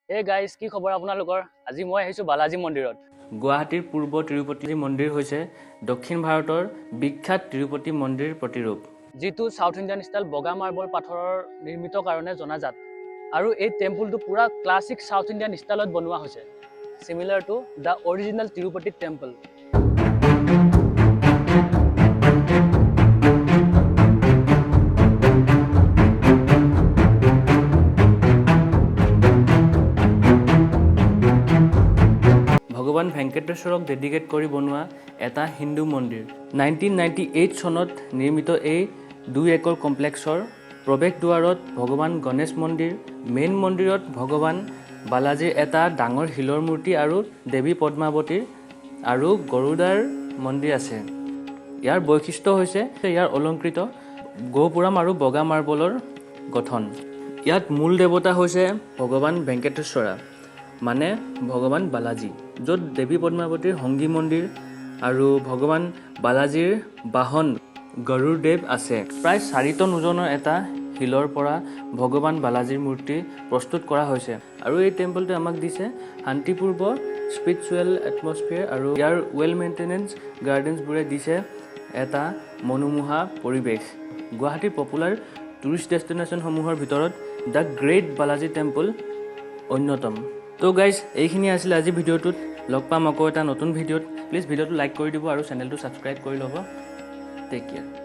Hey guys, কি খবৰ আপোনালোকৰ? আজি মই আহিছো বালাজী মন্দিৰত। গুৱাহাটীৰ পূৰ্ব তিৰুপতি মন্দিৰ হৈছে দক্ষিণ ভাৰতৰ বিখ্যাত তিৰুপতি মন্দিৰ প্ৰতিৰূপ, যিটো সাউথ ইণ্ডিয়ান ষ্টাইল বগা মাৰ্বল পাথৰৰ নিৰ্মিত কাৰণে জনাজাত। আৰু এই টেম্পলটো পুৰা ক্লাছিক সাউথ ইণ্ডিয়ান ষ্টাইলত বনোৱা হৈছে, similar to the original Tirupati temple. ভগৱান ভেংকটেশ্বৰক ডেডিকেট কৰি বনোৱা এটা হিন্দু মন্দিৰ। 1998 চনত নিৰ্মিত এই 2 একৰ কমপ্লেক্সৰ প্ৰৱেশ দুৱাৰত ভগৱান গণেশ মন্দিৰ, মেইন মন্দিৰত ভগৱান বালাজীৰ এটা ডাঙৰ শিলৰ মূৰ্তি আৰু দেৱী পদ্মাৱতীৰ আৰু গৰুদাৰ মন্দিৰ আছে। ইয়াৰ বৈশিষ্ট্য হৈছে ইয়াৰ অলংকৃত গহপুৰম আৰু বগা মাৰ্বলৰ গঠন। ইয়াত মূল দেৱতা হৈছে ভগৱান ভেংকটেশ্বৰা, মানে ভগৱান বালাজী, য'ত দেৱী পদ্মাৱতীৰ সংগী মন্দিৰ আৰু ভগৱান বালাজীৰ বাহন গৰুড়দেৱ আছে। প্ৰায় 4 টন ওজনৰ এটা শিলৰ পৰা ভগৱান বালাজীৰ মূৰ্তি প্ৰস্তুত কৰা হৈছে। আৰু এই টেম্পলটো আমাক দিছে শান্তিপূৰ্ব স্পিৰিচুৱেল এটমস্ফিয়াৰ, আৰু ইয়াৰ ৱেল মেইনটেনেন্স গাৰ্ডেন্সবোৰে দিছে এটা মনোমোহা পৰিৱেশ। গুৱাহাটীৰ পপুলাৰ টুৰিষ্ট ডেষ্টিনেশ্যনসমূহৰ ভিতৰত দ্য গ্ৰেট বালাজী টেম্পল অন্যতম। তো গাইজ, এইখিনি আছিলে আজি ভিডিঅ'টোত। লগ পাম আকৌ এটা নতুন ভিডিঅ'ত। প্লিজ ভিডিঅ'টো লাইক কৰি দিব আৰু চেনেলটো ছাবস্ক্ৰাইব কৰি ল'ব। Take care.